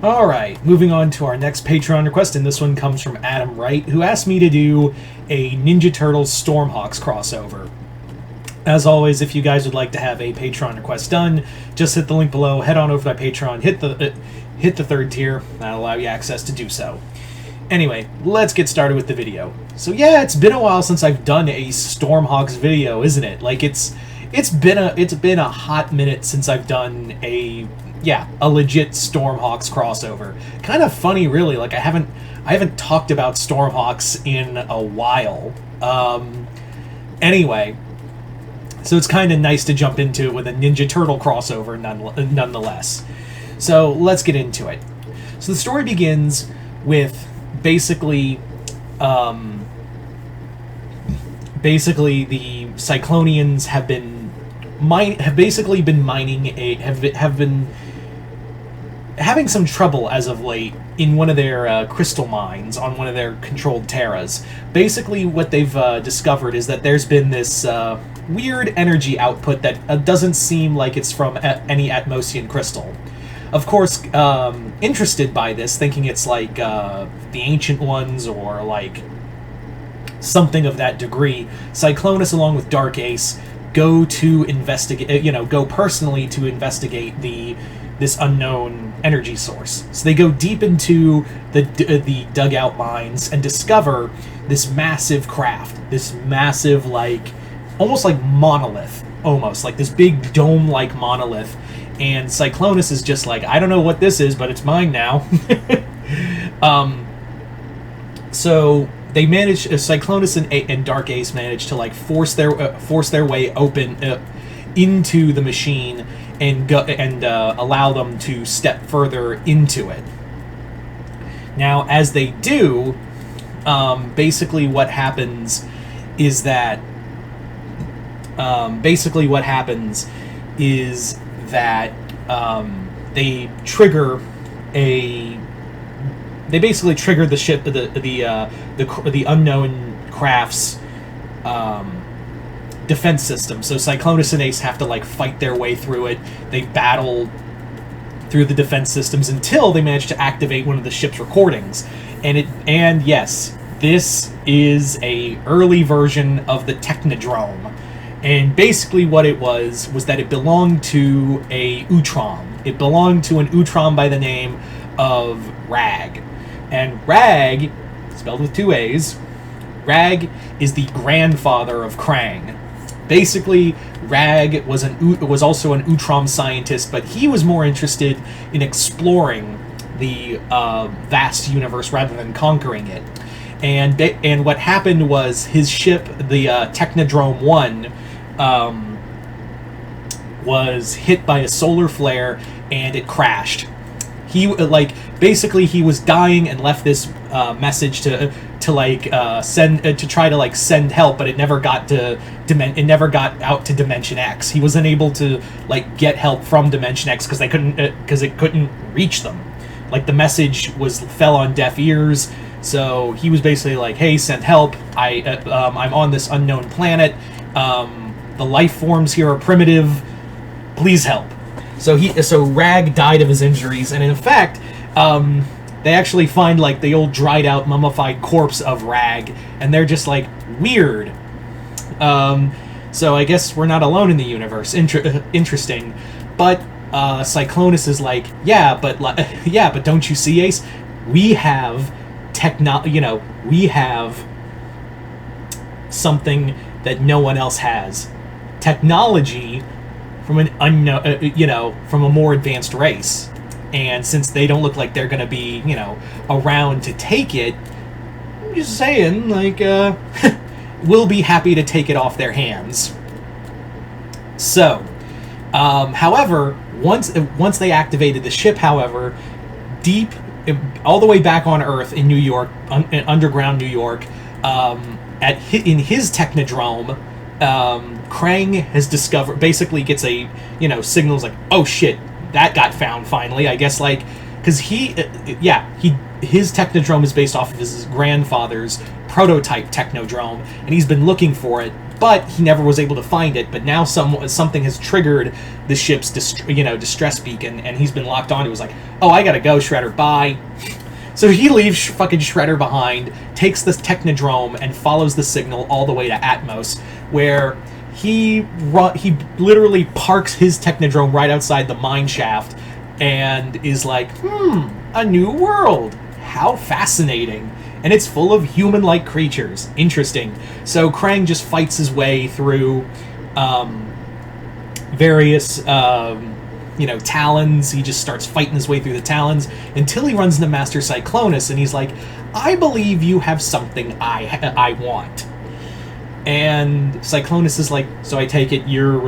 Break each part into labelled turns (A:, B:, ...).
A: Alright, moving on to our next Patreon request, and this one comes from Adam Wright, who asked me to do a Ninja Turtles Stormhawks crossover. As always, if you guys would like to have a Patreon request done, just hit the link below, head on over to my Patreon, hit the third tier, that'll allow you access to do so. Anyway, let's get started with the video. So yeah, it's been a while since I've done a Stormhawks video, isn't it? Like it's been a hot minute since I've done a legit Stormhawks crossover. Kind of funny, really. Like I haven't talked about Stormhawks in a while. Anyway, so it's kind of nice to jump into it with a Ninja Turtle crossover, nonetheless. So let's get into it. So the story begins with basically the Cyclonians have been having some trouble as of late in one of their crystal mines on one of their controlled terras. Basically, what they've discovered is that there's been this weird energy output that doesn't seem like it's from any Atmosian crystal. Of course, interested by this, thinking it's like the Ancient Ones or like something of that degree, Cyclonus, along with Dark Ace, go personally to investigate this unknown energy source. So they go deep into the dugout mines and discover this massive craft, this massive, like, almost like monolith, almost like this big dome-like monolith. And Cyclonus is just like, I don't know what this is, but it's mine now. So they manage, Cyclonus and Dark Ace manage to like force their way open into the machine and allow them to step further into it. Now, as they do, basically what happens is that they basically trigger the ship, the unknown craft's defense system. So Cyclonus and Ace have to like fight their way through it. They battle through the defense systems until they manage to activate one of the ship's recordings. And yes, this is a early version of the Technodrome. And basically what it was that it belonged to a Utrom. It belonged to an Utrom by the name of Rag. And Rag, spelled with two A's, Rag is the grandfather of Krang. Basically, Rag was also an Utrom scientist, but he was more interested in exploring the vast universe rather than conquering it. And what happened was his ship, the Technodrome 1, was hit by a solar flare and it crashed. He he was dying and left this message to try to send help, but it never got out to Dimension X. He wasn't able to get help from Dimension X because it couldn't reach them. Like, the message fell on deaf ears. So he was basically like, "Hey, send help! I'm on this unknown planet. The life forms here are primitive. Please help." So Rag died of his injuries, and in fact, they actually find the old dried out mummified corpse of Rag, and they're just like, weird. So I guess we're not alone in the universe. Interesting, but Cyclonus is like, but don't you see, Ace? We have we have something that no one else has. Technology from an unknown, from a more advanced race. And since they don't look like they're going to be, around to take it, I'm just saying, we'll be happy to take it off their hands. So, however, once they activated the ship, however, all the way back on Earth in New York, underground New York, in his Technodrome, Krang has discovered, basically gets a, signals like, oh shit, that got found finally, I guess, because his Technodrome is based off of his grandfather's prototype Technodrome, and he's been looking for it but he never was able to find it. But now something has triggered the ship's distress beacon, and he's been locked onto. It was like, oh, I gotta go, Shredder, bye. So he leaves fucking Shredder behind, takes the Technodrome, and follows the signal all the way to Atmos, where he literally parks his Technodrome right outside the mine shaft, and is like, a new world. How fascinating. And it's full of human-like creatures. Interesting. So Krang just fights his way through various Talons. He just starts fighting his way through the Talons until he runs into Master Cyclonus, and he's like, I believe you have something I want. And Cyclonus is like, so I take it you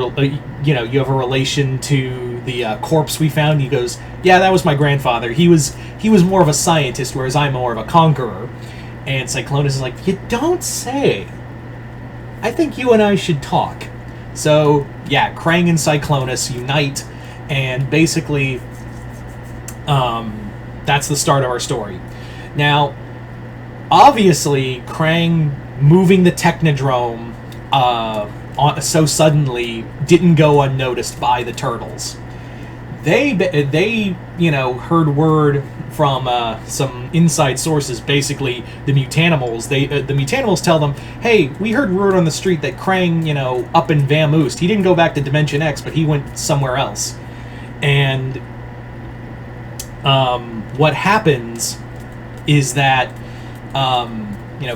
A: have a relation to the corpse we found? He goes, yeah, that was my grandfather. He was more of a scientist, whereas I'm more of a conqueror. And Cyclonus is like, you don't say. I think you and I should talk. So, yeah, Krang and Cyclonus unite, and basically, that's the start of our story. Now, obviously, Krang moving the Technodrome so suddenly didn't go unnoticed by the Turtles. They heard word from some inside sources, basically the Mutanimals. The Mutanimals tell them, hey, we heard word on the street that Krang, up in Vamoose, he didn't go back to Dimension X, but he went somewhere else. And what happens is that,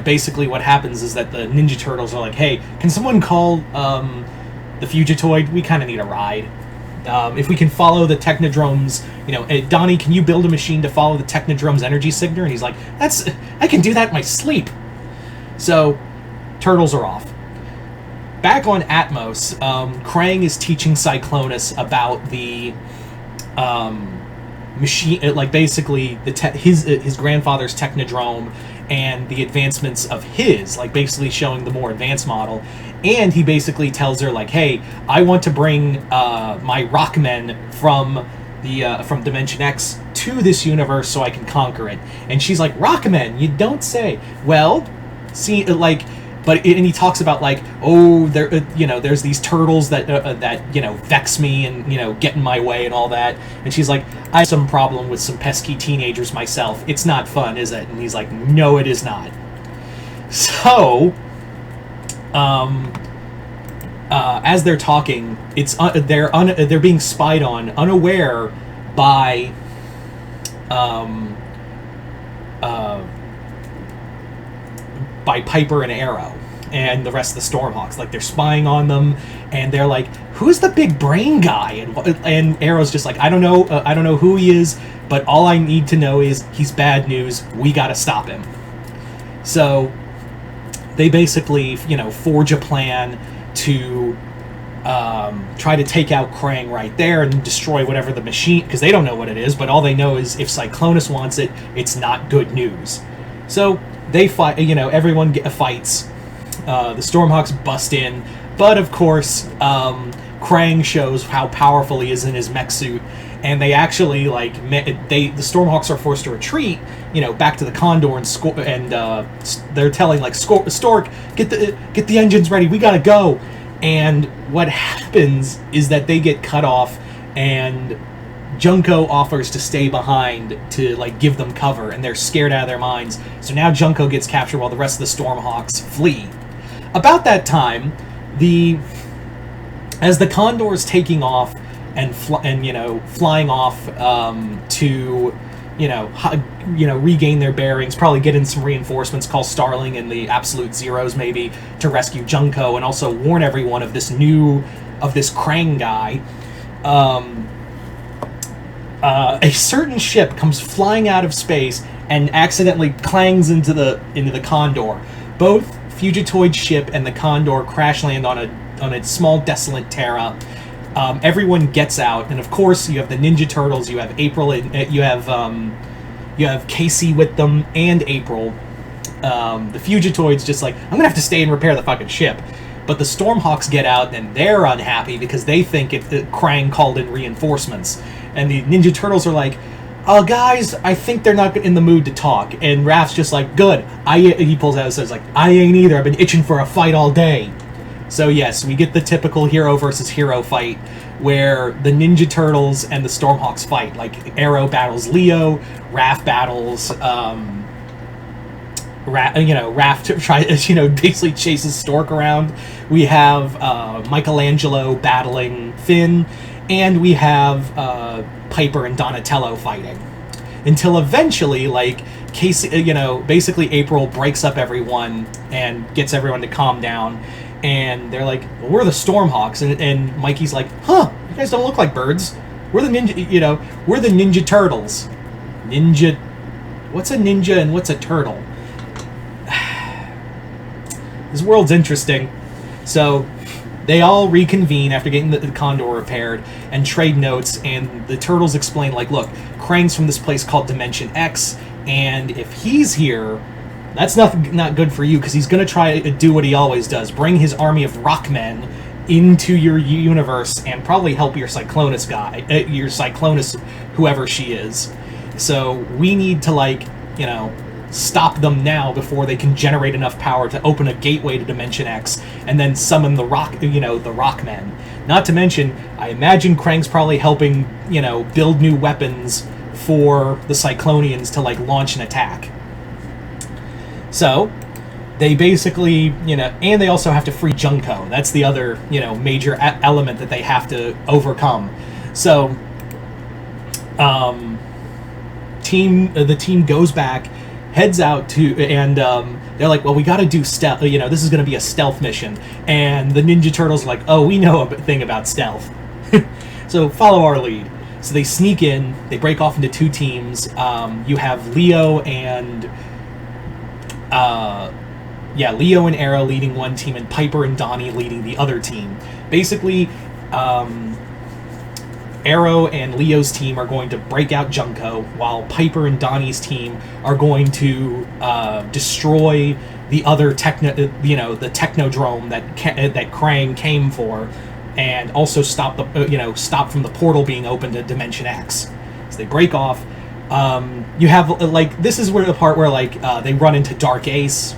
A: basically what happens is that the Ninja Turtles are like, hey, can someone call the Fugitoid? We kind of need a ride. If we can follow the Technodrome's, Donnie, can you build a machine to follow the Technodrome's energy signature? And he's like, I can do that in my sleep. So, Turtles are off. Back on Atmos, Krang is teaching Cyclonus about the machine, basically his grandfather's Technodrome and the advancements of basically showing the more advanced model. And he basically tells her, like, hey, I want to bring my Rockmen from Dimension X to this universe so I can conquer it. And she's like, Rockmen? You don't say. Well, see, and he talks about, like, oh, there's these turtles that vex me and, get in my way and all that. And she's like, I have some problem with some pesky teenagers myself. It's not fun, is it? And he's like, no, it is not. So, as they're talking, they're being spied on, unaware by Piper and Arrow and the rest of the Stormhawks. Like, they're spying on them, and they're like, who's the big brain guy? And Arrow's just like, I don't know who he is, but all I need to know is he's bad news. We gotta stop him. So they basically, forge a plan to try to take out Krang right there and destroy whatever the machine, because they don't know what it is, but all they know is if Cyclonus wants it, it's not good news. So they fight, everyone fights. The Stormhawks bust in, but of course, Krang shows how powerful he is in his mech suit, and they actually, the Stormhawks are forced to retreat, back to the Condor, and they're telling, Stork, get the engines ready, we gotta go. And what happens is that they get cut off, and Junko offers to stay behind to, give them cover, and they're scared out of their minds. So now Junko gets captured while the rest of the Stormhawks flee. About that time, as the Condor is taking off and flying off to regain their bearings, probably get in some reinforcements, call Starling and the Absolute Zeros maybe to rescue Junko, and also warn everyone of this Krang guy. A certain ship comes flying out of space and accidentally clangs into the Condor. Both Fugitoid ship and the Condor crash land on a small desolate Terra. Everyone gets out, and of course you have the Ninja Turtles, you have April, and you have Casey with them, and April. The Fugitoid's just like, I'm gonna have to stay and repair the fucking ship. But the Stormhawks get out, and they're unhappy because they think Krang called in reinforcements. And the Ninja Turtles are like, guys, I think they're not in the mood to talk. And Raph's just like, good. He pulls out and says, like, I ain't either. I've been itching for a fight all day. So yes, we get the typical hero versus hero fight where the Ninja Turtles and the Stormhawks fight. Like Arrow battles Leo, Raph battles, Raph tries, basically chases Stork around. We have Michelangelo battling Finn, and we have Piper and Donatello fighting. Until eventually, like, Casey, basically April breaks up everyone and gets everyone to calm down. And they're like, well, we're the Stormhawks. And Mikey's like, huh, you guys don't look like birds. We're the we're the Ninja Turtles. Ninja, what's a ninja and what's a turtle? This world's interesting. So they all reconvene after getting the Condor repaired and trade notes, and the Turtles explain, like, look, Krang's from this place called Dimension X, and if he's here, that's not good for you, because he's going to try to do what he always does, bring his army of Rockmen into your universe and probably help your Cyclonus guy, your Cyclonus, whoever she is. So we need to, stop them now before they can generate enough power to open a gateway to Dimension X and then summon the Rockmen. Not to mention, I imagine Krang's probably helping, build new weapons for the Cyclonians to, launch an attack. So, they basically, and they also have to free Junko. That's the other, major element that they have to overcome. So, the team goes back, heads out to, and they're like, well, we got to do stealth. This is going to be a stealth mission. And the Ninja Turtles are like, oh, we know a thing about stealth. So follow our lead. So they sneak in. They break off into two teams. You have Leo and Arrow leading one team, and Piper and Donnie leading the other team. Basically, Arrow and Leo's team are going to break out Junko, while Piper and Donnie's team are going to destroy the other the Technodrome that Krang came for, and also stop from the portal being opened to Dimension X. So they break off. You have this is where the part where they run into Dark Ace.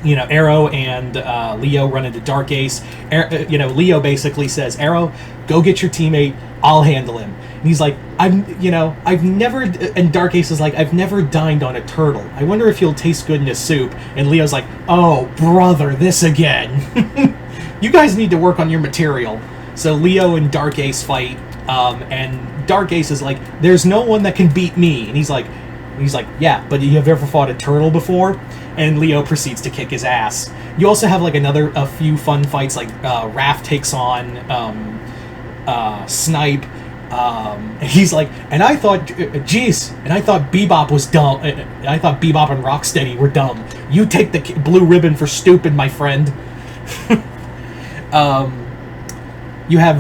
A: Arrow and Leo run into Dark Ace. Leo basically says, Arrow, go get your teammate, I'll handle him. And he's like, I've never, and Dark Ace is like, I've never dined on a turtle. I wonder if he'll taste good in a soup. And Leo's like, oh, brother, this again. You guys need to work on your material. So Leo and Dark Ace fight, and Dark Ace is like, there's no one that can beat me. And he's like, yeah, but you have ever fought a turtle before? And Leo proceeds to kick his ass. You also have a few fun fights, like Raph takes on Snipe. And he's like, and I thought Bebop was dumb. I thought Bebop and Rocksteady were dumb. You take the blue ribbon for stupid, my friend. You have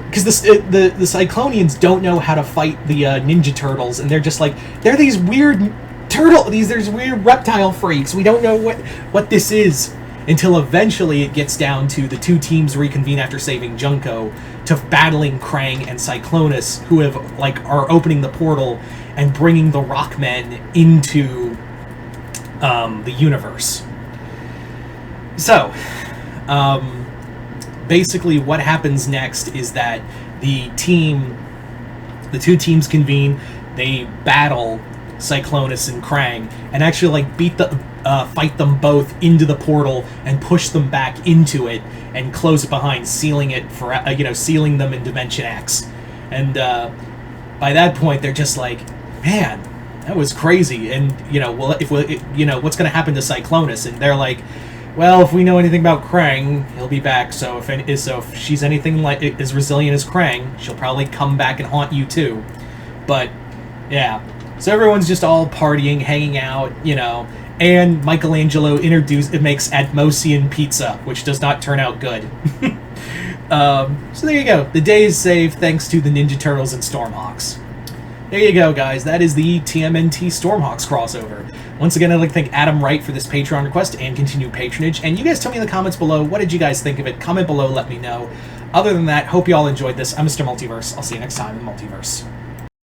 A: because the Cyclonians don't know how to fight the Ninja Turtles, and they're just like, they're these weird there's weird reptile freaks. We don't know what this is, until eventually it gets down to the two teams reconvene after saving Junko to battling Krang and Cyclonus, who are opening the portal and bringing the Rockmen into the universe. So, basically what happens next is that the two teams convene, they battle Cyclonus and Krang, and actually fight them both into the portal and push them back into it and close it behind, sealing it for sealing them in Dimension X. And by that point they're just like, man, that was crazy. And what's going to happen to Cyclonus? And they're like, well, if we know anything about Krang, he'll be back. So if she's anything like as resilient as Krang, she'll probably come back and haunt you too. But yeah. So everyone's just all partying, hanging out, and Michelangelo makes Atmosian pizza, which does not turn out good. So there you go. The day is saved thanks to the Ninja Turtles and Stormhawks. There you go, guys. That is the TMNT Stormhawks crossover. Once again, I'd like to thank Adam Wright for this Patreon request and continued patronage. And you guys tell me in the comments below, what did you guys think of it? Comment below, let me know. Other than that, hope you all enjoyed this. I'm Mr. Multiverse. I'll see you next time in the Multiverse.